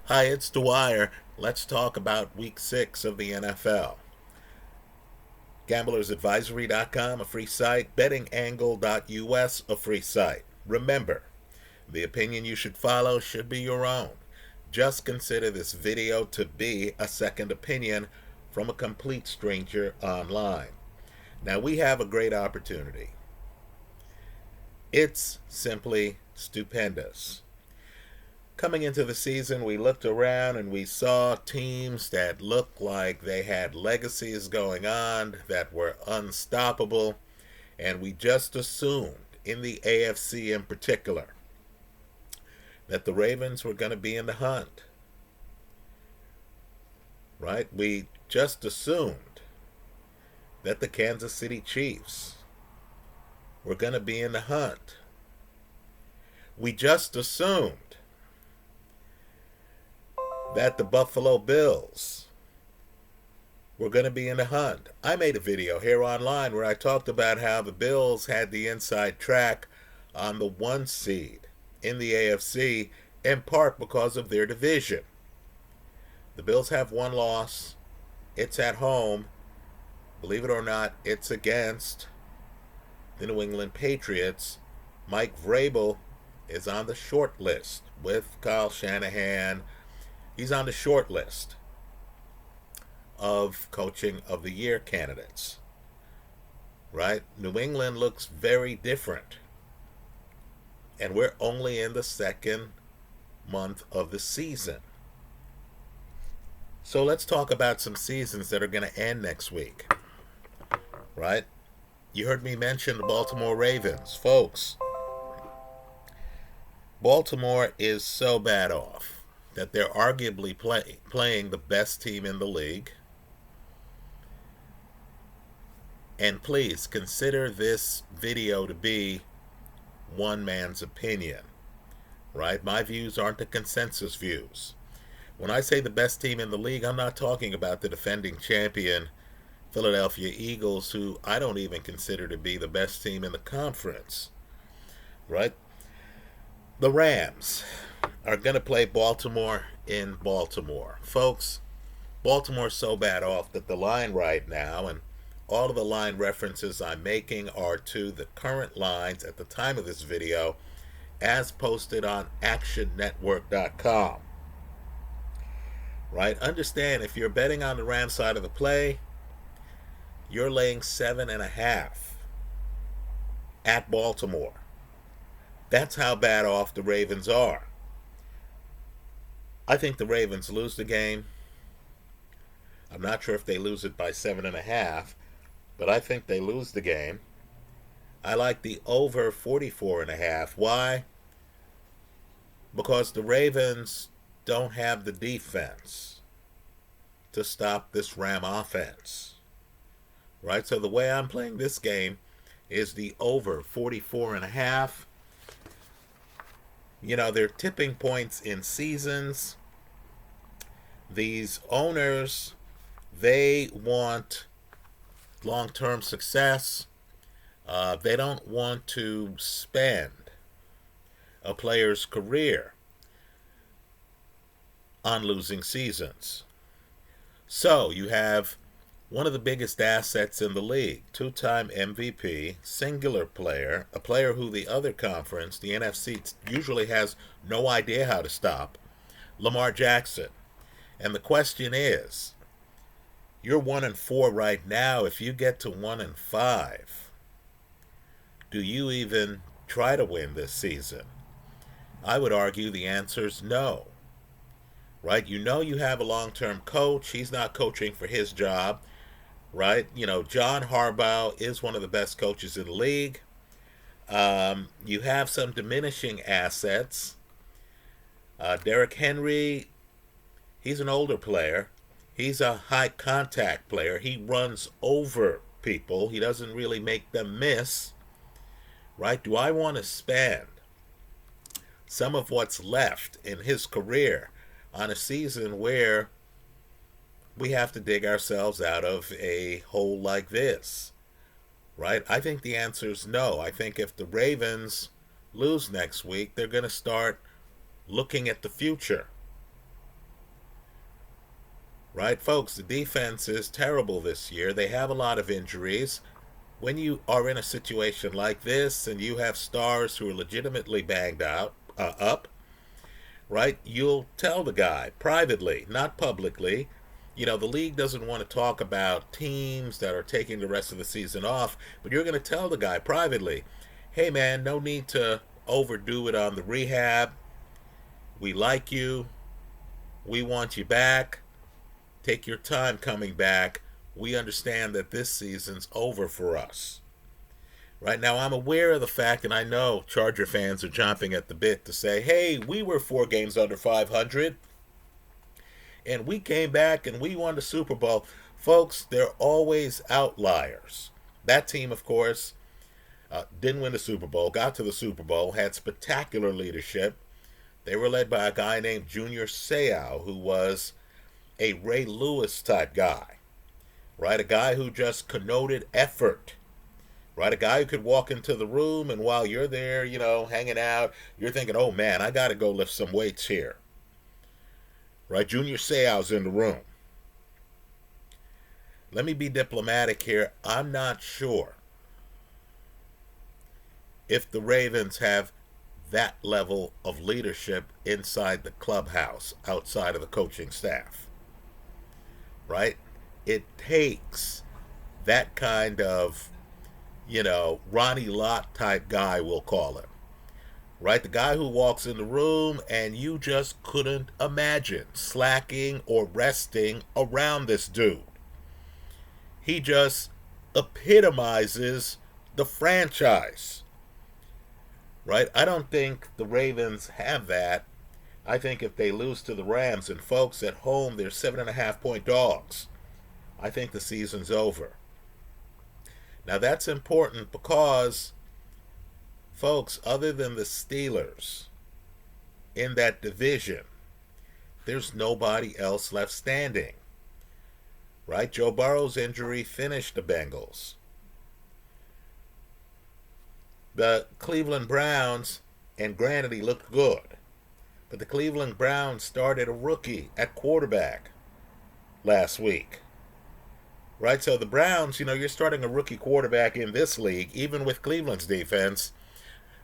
Hi, it's Dwyer. Let's talk about week 6 of the NFL. GamblersAdvisory.com, a free site. BettingAngle.us, a free site. Remember, the opinion you should follow should be your own. Just consider this video to be a second opinion from a complete stranger online. Now, we have a great opportunity. It's simply stupendous. Coming into the season, we looked around and we saw teams that looked like they had legacies going on that were unstoppable, and we just assumed, in the AFC in particular, that the Ravens were going to be in the hunt. Right? We just assumed that the Kansas City Chiefs were going to be in the hunt. We just assumed that the Buffalo Bills were going to be in the hunt. I made a video here online where I talked about how the Bills had the inside track on the 1 seed in the AFC, in part because of their division. The Bills have one loss. It's at home. Believe it or not, it's against the New England Patriots. Mike Vrabel is on the short list with Kyle Shanahan. He's on the short list of coaching of the year candidates. Right? New England looks very different. And we're only in the second month of the season. So let's talk about some seasons that are going to end next week. Right? You heard me mention the Baltimore Ravens. Folks, Baltimore is so bad off that they're arguably playing the best team in the league. And please consider this video to be one man's opinion, right? My views aren't the consensus views. When I say the best team in the league, I'm not talking about the defending champion Philadelphia Eagles, who I don't even consider to be the best team in the conference, right? The Rams are going to play Baltimore in Baltimore. Folks, Baltimore's so bad off that the line right now, and all of the line references I'm making are to the current lines at the time of this video as posted on actionnetwork.com. Right? Understand, if you're betting on the Rams side of the play, you're laying 7.5 at Baltimore. That's how bad off the Ravens are. I think the Ravens lose the game. I'm not sure if they lose it by 7.5, but I think they lose the game. I like the over 44.5. Why? Because the Ravens don't have the defense to stop this Ram offense. Right? So the way I'm playing this game is the over 44.5. You know, there are tipping points in seasons. These owners, they want long-term success. They don't want to spend a player's career on losing seasons. So you have one of the biggest assets in the league, two-time MVP, singular player, a player who the other conference, the NFC, usually has no idea how to stop, Lamar Jackson. And the question is, you're 1-4 right now. If you get to 1-5, do you even try to win this season? I would argue the answer is no. Right? You know you have a long-term coach. He's not coaching for his job. Right? You know, John Harbaugh is one of the best coaches in the league. You have some diminishing assets. Derrick Henry, he's an older player. He's a high contact player. He runs over people. He doesn't really make them miss. Right? Do I want to spend some of what's left in his career on a season where we have to dig ourselves out of a hole like this? Right? I think the answer is no. I think if the Ravens lose next week, they're going to start looking at the future. right? Folks, the defense is terrible this year. They have a lot of injuries. When you are in a situation like this and you have stars who are legitimately banged up, right? You'll tell the guy privately, not publicly. The league doesn't want to talk about teams that are taking the rest of the season off, but you're going to tell the guy privately, hey man, no need to overdo it on the rehab. We like you. We want you back. Take your time coming back. We understand that this season's over for us. Right now, I'm aware of the fact, and I know Charger fans are chomping at the bit to say, hey, we were 4 games under 500, and we came back and we won the Super Bowl. Folks, they're always outliers. That team, of course, didn't win the Super Bowl, got to the Super Bowl, had spectacular leadership. They were led by a guy named Junior Seau, who was a Ray Lewis type guy, right? A guy who just connoted effort, right? A guy who could walk into the room and while you're there, hanging out, you're thinking, oh man, I got to go lift some weights here, right? Junior Seau's in the room. Let me be diplomatic here. I'm not sure if the Ravens have that level of leadership inside the clubhouse, outside of the coaching staff, right? It takes that kind of, Ronnie Lott type guy, we'll call him, right? The guy who walks in the room and you just couldn't imagine slacking or resting around this dude. He just epitomizes the franchise, right? I don't think the Ravens have that. I think if they lose to the Rams, and folks at home, they're 7.5-point dogs, I think the season's over. Now that's important because, folks, other than the Steelers in that division, there's nobody else left standing, right? Joe Burrow's injury finished the Bengals. The Cleveland Browns, and granted he looked good, but the Cleveland Browns started a rookie at quarterback last week, right? So the Browns, you're starting a rookie quarterback in this league, even with Cleveland's defense.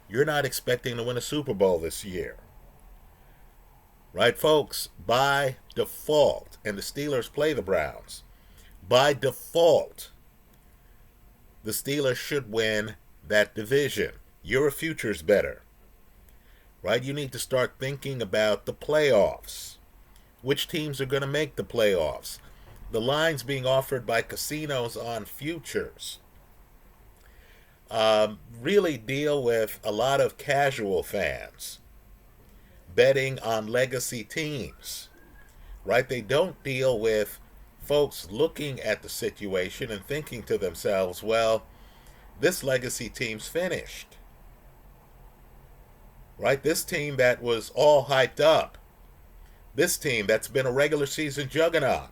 You're not expecting to win a Super Bowl this year, right, folks? By default, and the Steelers play the Browns, by default, the Steelers should win that division. Your future's better, right? You need to start thinking about the playoffs. Which teams are going to make the playoffs? The lines being offered by casinos on futures really deal with a lot of casual fans betting on legacy teams, right? They don't deal with folks looking at the situation and thinking to themselves, well, this legacy team's finished, right? This team that was all hyped up, this team that's been a regular season juggernaut,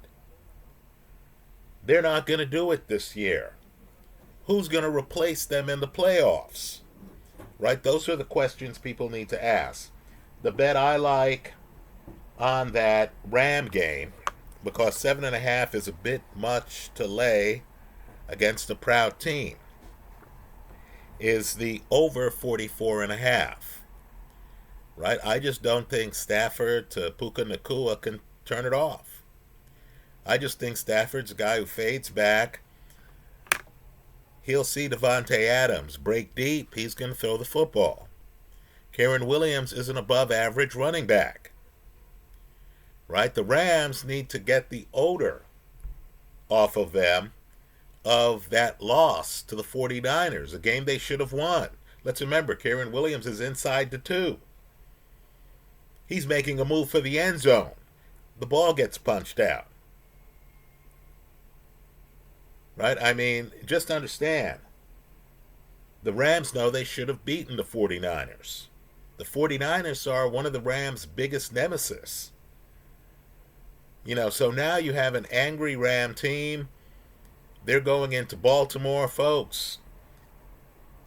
they're not going to do it this year. Who's going to replace them in the playoffs, right? Those are the questions people need to ask. The bet I like on that Ram game, because 7.5 is a bit much to lay against a proud team, is the over 44.5, right? I just don't think Stafford to Puka Nacua can turn it off. I just think Stafford's a guy who fades back. He'll see Devontae Adams break deep. He's going to throw the football. Karen Williams is an above-average running back, right? The Rams need to get the odor off of them of that loss to the 49ers, a game they should have won. Let's remember, Karen Williams is inside the 2. He's making a move for the end zone. The ball gets punched out. Right? I mean, just understand. The Rams know they should have beaten the 49ers. The 49ers are one of the Rams' biggest nemesis. So now you have an angry Ram team. They're going into Baltimore, folks.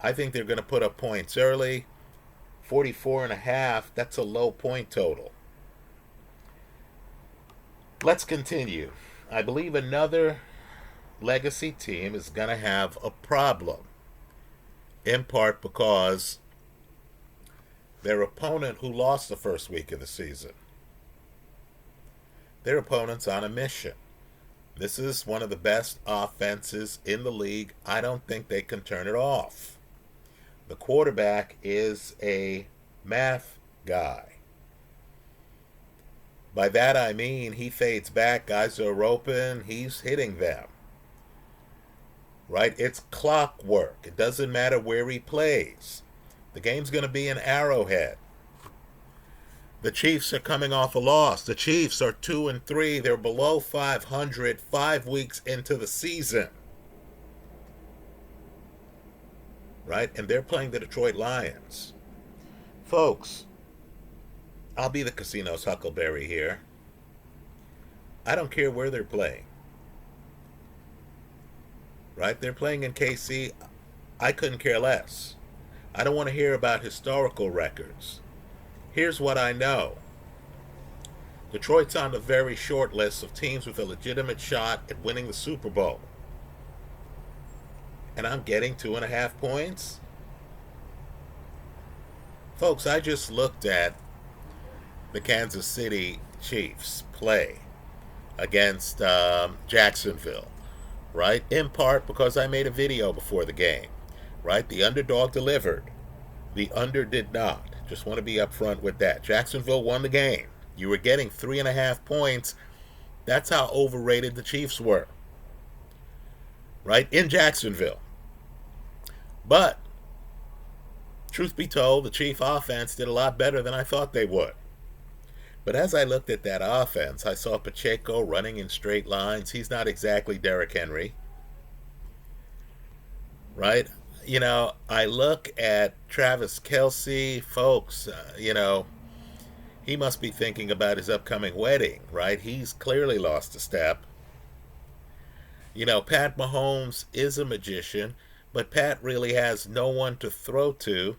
I think they're going to put up points early. 44.5, that's a low point total. Let's continue. I believe another legacy team is going to have a problem, in part because their opponent who lost the first week of the season, their opponent's on a mission. This is one of the best offenses in the league. I don't think they can turn it off. The quarterback is a math guy. By that I mean he fades back, guys are open, he's hitting them. Right? It's clockwork. It doesn't matter where he plays. The game's going to be in Arrowhead. The Chiefs are coming off a loss. The Chiefs are 2-3. They're below 500 5 weeks into the season. Right? And they're playing the Detroit Lions. Folks, I'll be the casino's Huckleberry here. I don't care where they're playing. Right? They're playing in KC. I couldn't care less. I don't want to hear about historical records. Here's what I know. Detroit's on the very short list of teams with a legitimate shot at winning the Super Bowl. And I'm getting 2.5 points? Folks, I just looked at the Kansas City Chiefs play against Jacksonville, right? In part because I made a video before the game, right? The underdog delivered. The under did not. Just want to be upfront with that. Jacksonville won the game. You were getting 3.5 points. That's how overrated the Chiefs were, right? In Jacksonville. But, truth be told, the Chief offense did a lot better than I thought they would. But as I looked at that offense, I saw Pacheco running in straight lines. He's not exactly Derrick Henry, right? You know, I look at Travis Kelce, folks, he must be thinking about his upcoming wedding, right? He's clearly lost a step. Pat Mahomes is a magician, but Pat really has no one to throw to.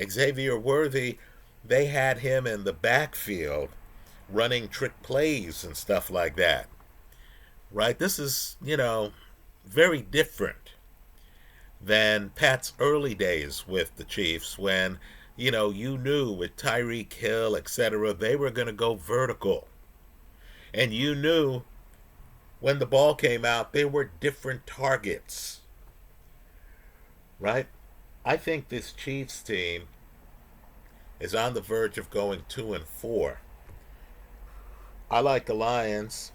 Xavier Worthy, they had him in the backfield running trick plays and stuff like that, right? This is, very different than Pat's early days with the Chiefs when, you knew with Tyreek Hill, etc., they were going to go vertical. And you knew when the ball came out, they were different targets. Right? I think this Chiefs team is on the verge of going 2-4. I like the Lions.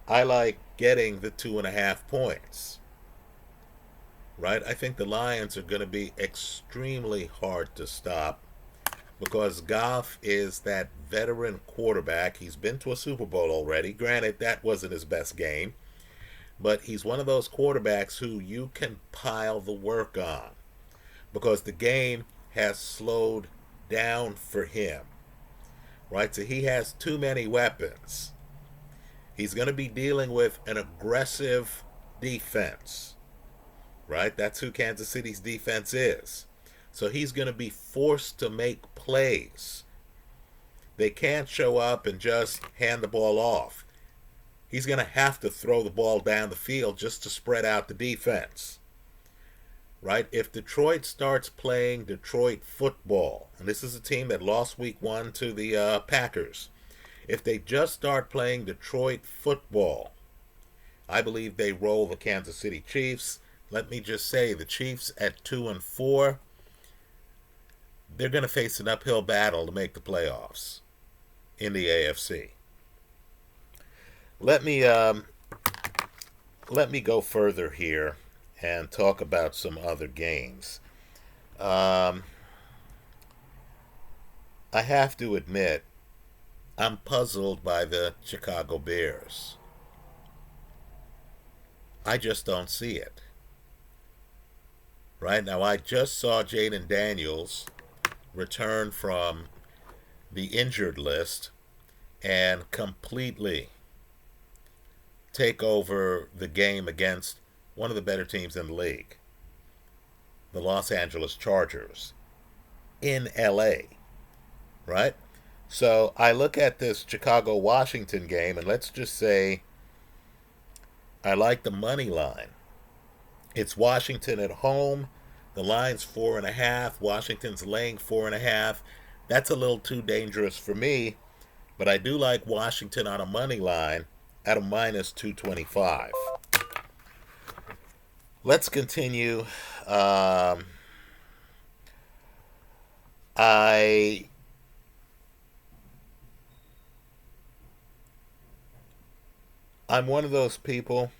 I like getting the 2.5 points. Right? I think the Lions are going to be extremely hard to stop because Goff is that veteran quarterback. He's been to a Super Bowl already. Granted, that wasn't his best game, but he's one of those quarterbacks who you can pile the work on because the game has slowed down for him. Right? So he has too many weapons. He's going to be dealing with an aggressive defense. Right? That's who Kansas City's defense is. So he's going to be forced to make plays. They can't show up and just hand the ball off. He's going to have to throw the ball down the field just to spread out the defense. Right? If Detroit starts playing Detroit football, and this is a team that lost week 1 to the Packers, if they just start playing Detroit football, I believe they roll the Kansas City Chiefs. Let me just say, the Chiefs at 2-4, they're going to face an uphill battle to make the playoffs in the AFC. Let me go further here and talk about some other games. I have to admit, I'm puzzled by the Chicago Bears. I just don't see it. Right now, I just saw Jaden Daniels return from the injured list and completely take over the game against one of the better teams in the league, the Los Angeles Chargers, in LA, right? So I look at this Chicago Washington game, and let's just say I like the money line. It's Washington at home. The line's 4.5. Washington's laying 4.5. That's a little too dangerous for me, but I do like Washington on a money line at a minus 225. Let's continue. I I'm one of those people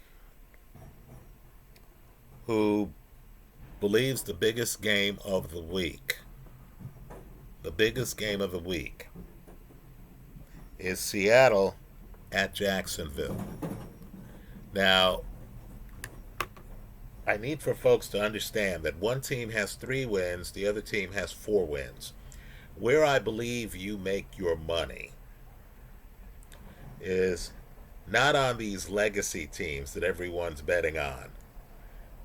who believes the biggest game of the week is Seattle at Jacksonville. Now, I need for folks to understand that one team has 3 wins, the other team has 4 wins. Where I believe you make your money is not on these legacy teams that everyone's betting on,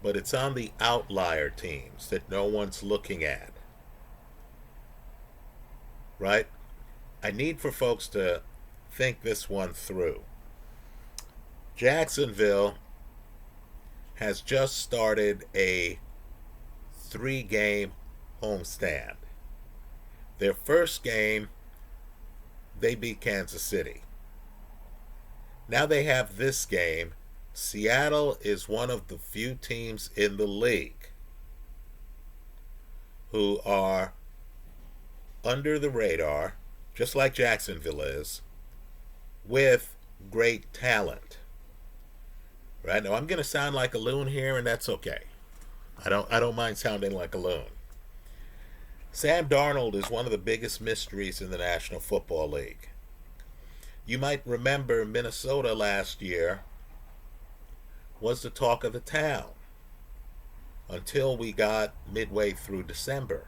but it's on the outlier teams that no one's looking at. Right? I need for folks to think this one through. Jacksonville has just started a 3-game homestand. Their first game, they beat Kansas City. Now they have this game. Seattle is one of the few teams in the league who are under the radar, just like Jacksonville is, with great talent. Right? Now I'm going to sound like a loon here, and that's okay. I don't mind sounding like a loon. Sam Darnold is one of the biggest mysteries in the National Football League. You might remember Minnesota last year was the talk of the town until we got midway through December.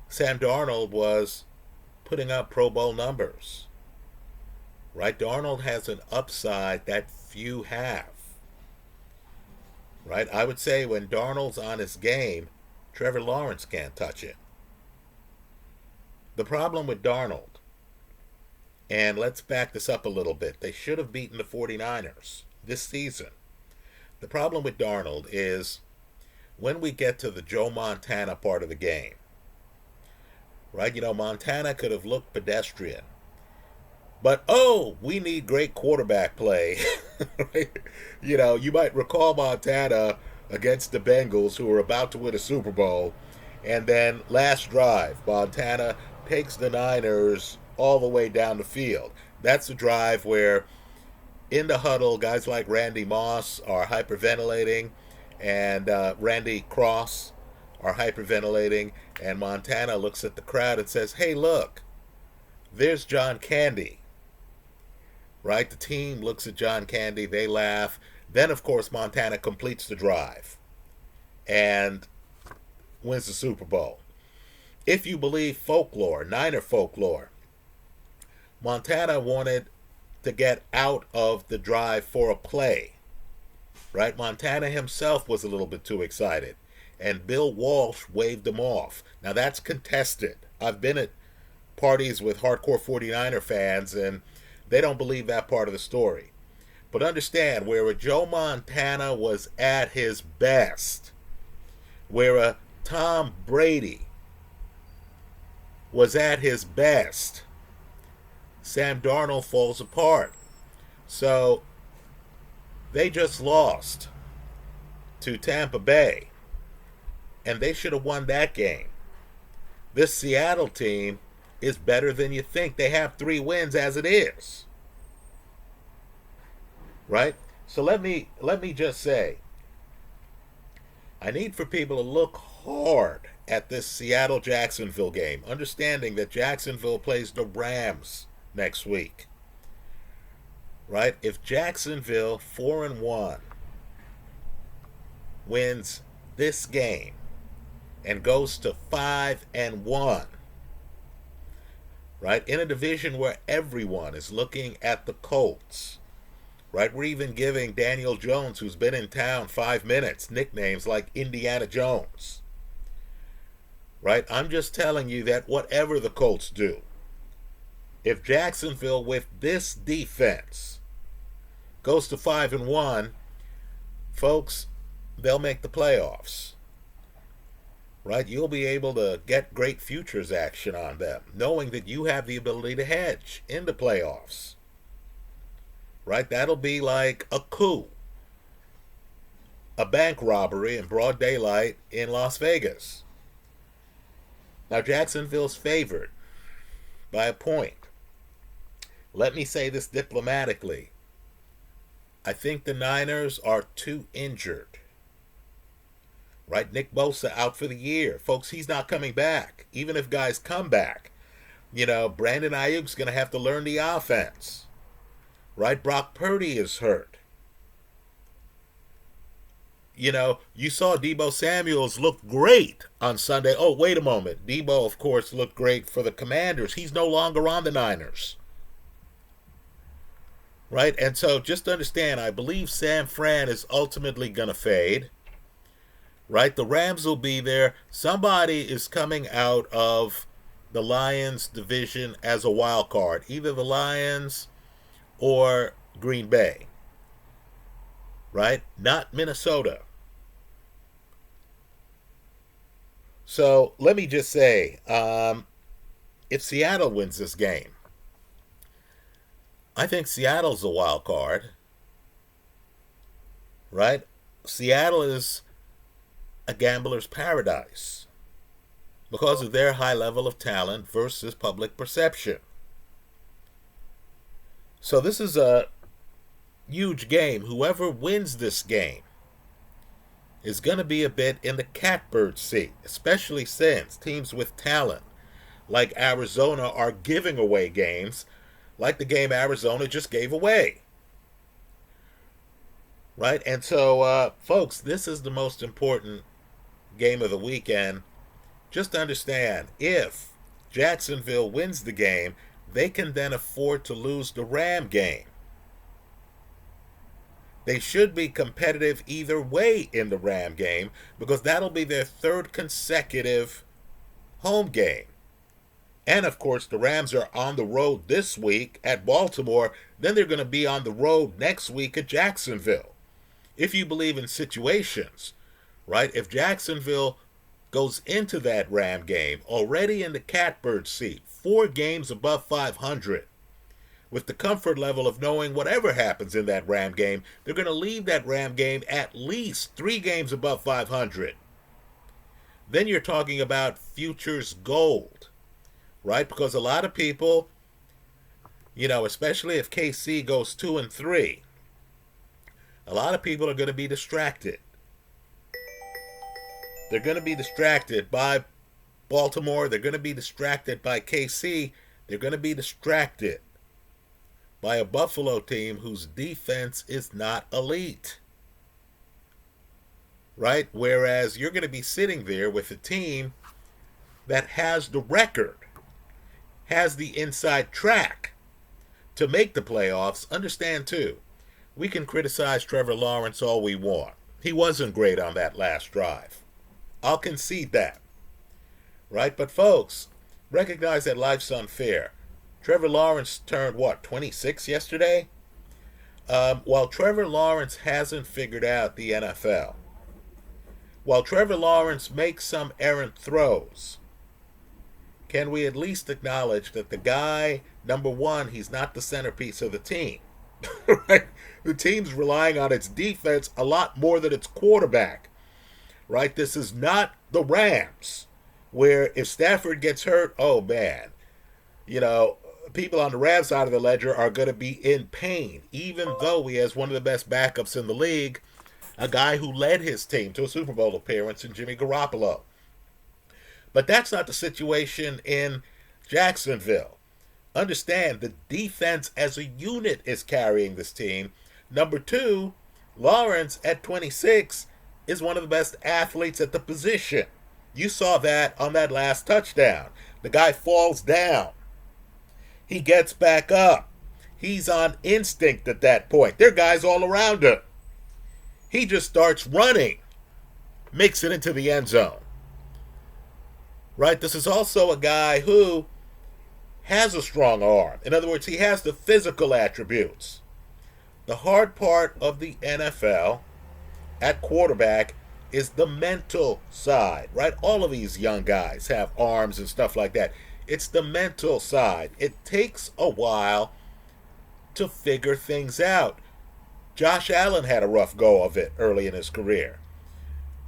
Sam Darnold was putting up Pro Bowl numbers. Right? Darnold has an upside that few have. Right? I would say when Darnold's on his game, Trevor Lawrence can't touch it. The problem with Darnold, and let's back this up a little bit, they should have beaten the 49ers this season. The problem with Darnold is when we get to the Joe Montana part of the game, right? You know, Montana could have looked pedestrian. But, we need great quarterback play. Right? You know, you might recall Montana against the Bengals, who were about to win a Super Bowl. And then last drive, Montana takes the Niners all the way down the field. That's the drive where in the huddle, guys like Randy Moss are hyperventilating, and Randy Cross are hyperventilating, and Montana looks at the crowd and says, "Hey, look, there's John Candy." Right? The team looks at John Candy, they laugh. Then, of course, Montana completes the drive and wins the Super Bowl. If you believe folklore, Niner folklore, Montana wanted to get out of the drive for a play. Right? Montana himself was a little bit too excited, and Bill Walsh waved him off. Now, that's contested. I've been at parties with hardcore 49er fans, and they don't believe that part of the story. But understand, where a Joe Montana was at his best, where a Tom Brady was at his best, Sam Darnold falls apart. So they just lost to Tampa Bay, and they should have won that game. This Seattle team is better than you think. They have 3 wins as it is. Right? So let me just say, I need for people to look hard at this Seattle-Jacksonville game, understanding that Jacksonville plays the Rams next week. Right? If Jacksonville 4-1 wins this game and goes to 5-1, right, in a division where everyone is looking at the Colts, right? We're even giving Daniel Jones, who's been in town 5 minutes, nicknames like Indiana Jones. Right? I'm just telling you that whatever the Colts do, If Jacksonville, with this defense, goes to 5-1, folks, they'll make the playoffs. Right? You'll be able to get great futures action on them, knowing that you have the ability to hedge in the playoffs. Right? That'll be like a coup, a bank robbery in broad daylight in Las Vegas. Now, Jacksonville's favored by a point. Let me say this diplomatically. I think the Niners are too injured. Right? Nick Bosa out for the year. Folks, he's not coming back. Even if guys come back. Brandon Ayuk's going to have to learn the offense. Right? Brock Purdy is hurt. You saw Deebo Samuels look great on Sunday. Oh, wait a moment. Deebo, of course, looked great for the Commanders. He's no longer on the Niners. Right? And so just understand, I believe San Fran is ultimately going to fade. Right? The Rams will be there. Somebody is coming out of the Lions division as a wild card. Either the Lions or Green Bay. Right? Not Minnesota. So let me just say, if Seattle wins this game, I think Seattle's a wild card. Right? Seattle is a gambler's paradise because of their high level of talent versus public perception. So this is a huge game. Whoever wins this game is going to be a bit in the catbird seat, especially since teams with talent like Arizona are giving away games like the game Arizona just gave away. Right? And so, folks, this is the most important game of the weekend. Just understand, if Jacksonville wins the game, they can then afford to lose the Ram game. They should be competitive either way in the Ram game because that'll be their third consecutive home game. And, of course, the Rams are on the road this week at Baltimore. Then they're going to be on the road next week at Jacksonville. If you believe in situations, right? If Jacksonville goes into that Ram game already in the catbird seat, 4 games above 500, with the comfort level of knowing whatever happens in that Ram game, they're going to leave that Ram game at least 3 games above 500. Then you're talking about futures gold, right? Because a lot of people, especially if KC goes 2-3, a lot of people are going to be distracted. They're going to be distracted by Baltimore. They're going to be distracted by KC. They're going to be distracted by a Buffalo team whose defense is not elite. Right? Whereas you're going to be sitting there with a team that has the record, has the inside track to make the playoffs. Understand, too, we can criticize Trevor Lawrence all we want. He wasn't great on that last drive. I'll concede that. Right? But, folks, recognize that life's unfair. Trevor Lawrence turned, 26 yesterday? While Trevor Lawrence hasn't figured out the NFL, while Trevor Lawrence makes some errant throws, can we at least acknowledge that the guy, number one, he's not the centerpiece of the team. Right? The team's relying on its defense a lot more than its quarterback. Right? This is not the Rams, where if Stafford gets hurt, oh man, people on the Rams side of the ledger are going to be in pain, even though he has one of the best backups in the league, a guy who led his team to a Super Bowl appearance in Jimmy Garoppolo. But that's not the situation in Jacksonville. Understand, the defense as a unit is carrying this team. Number 2, Lawrence at 26 is one of the best athletes at the position. You saw that on that last touchdown. The guy falls down. He gets back up. He's on instinct at that point. There are guys all around him. He just starts running. Makes it into the end zone. Right? This is also a guy who has a strong arm. In other words, he has the physical attributes. The hard part of the NFL at quarterback is the mental side, right? All of these young guys have arms and stuff like that. It's the mental side. It takes a while to figure things out. Josh Allen had a rough go of it early in his career,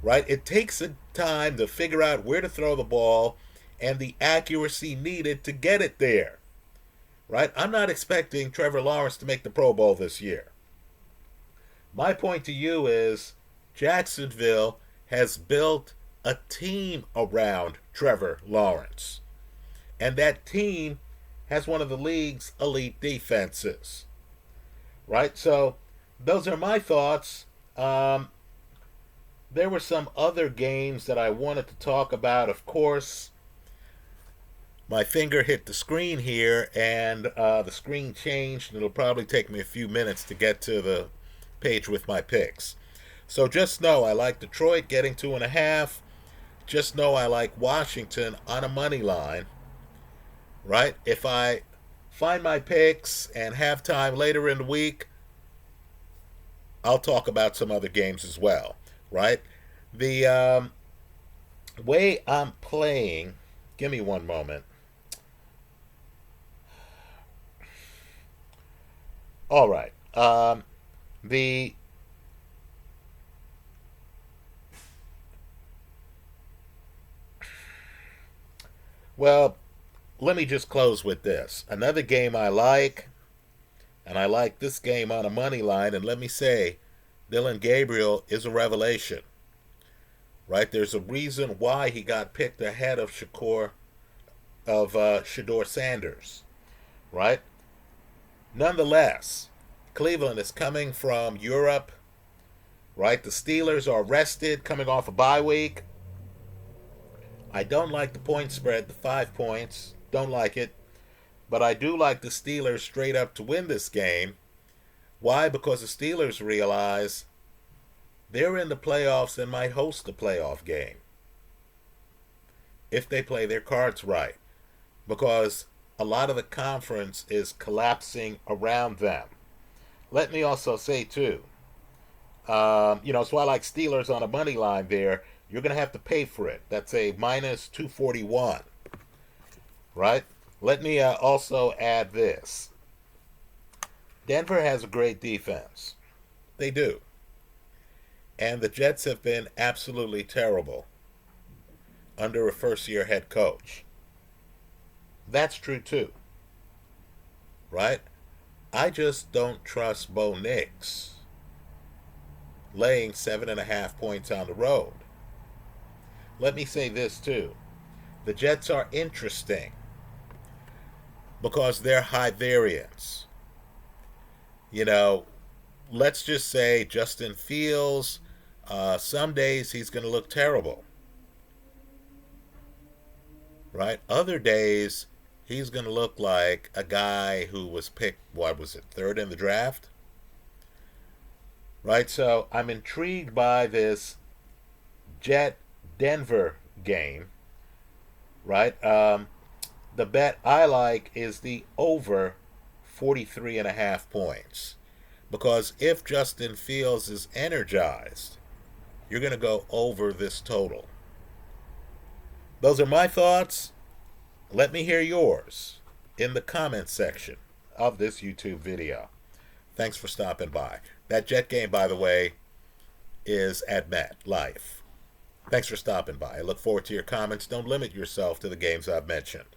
right? It takes a time to figure out where to throw the ball and the accuracy needed to get it there, right? I'm not expecting Trevor Lawrence to make the Pro Bowl this year. My point to you is Jacksonville has built a team around Trevor Lawrence. And that team has one of the league's elite defenses. Right? So those are my thoughts. There were some other games that I wanted to talk about. Of course, my finger hit the screen here and the screen changed, and it'll probably take me a few minutes to get to the page with my picks. So just know I like Detroit getting 2.5. Just know I like Washington on a money line. Right? If I find my picks and have time later in the week, I'll talk about some other games as well. Right? The way I'm playing, give me one moment. All right. Well, let me just close with this. Another game I like, and I like this game on a money line, and let me say, Dylan Gabriel is a revelation. Right? There's a reason why he got picked ahead of Shador Sanders. Right? Nonetheless, Cleveland is coming from Europe. Right? The Steelers are rested, coming off a bye week. I don't like the point spread, the 5 points. Don't like it. But I do like the Steelers straight up to win this game. Why? Because the Steelers realize they're in the playoffs and might host a playoff game if they play their cards right. Because a lot of the conference is collapsing around them. Let me also say, too, so I like Steelers on a money line there. You're going to have to pay for it. That's a minus 241. Right? Let me also add this. Denver has a great defense. They do. And the Jets have been absolutely terrible under a first-year head coach. That's true, too. Right? I just don't trust Bo Nix laying 7.5 points on the road. Let me say this, too. The Jets are interesting because they're high variance. Let's just say Justin Fields, some days he's going to look terrible. Right? Other days, he's going to look like a guy who was picked, third in the draft? Right? So I'm intrigued by this Jet-Denver game. Right? The bet I like is the over 43.5 points. Because if Justin Fields is energized, you're going to go over this total. Those are my thoughts. Let me hear yours in the comments section of this YouTube video. Thanks for stopping by. That Jet game, by the way, is at MetLife. Thanks for stopping by. I look forward to your comments. Don't limit yourself to the games I've mentioned.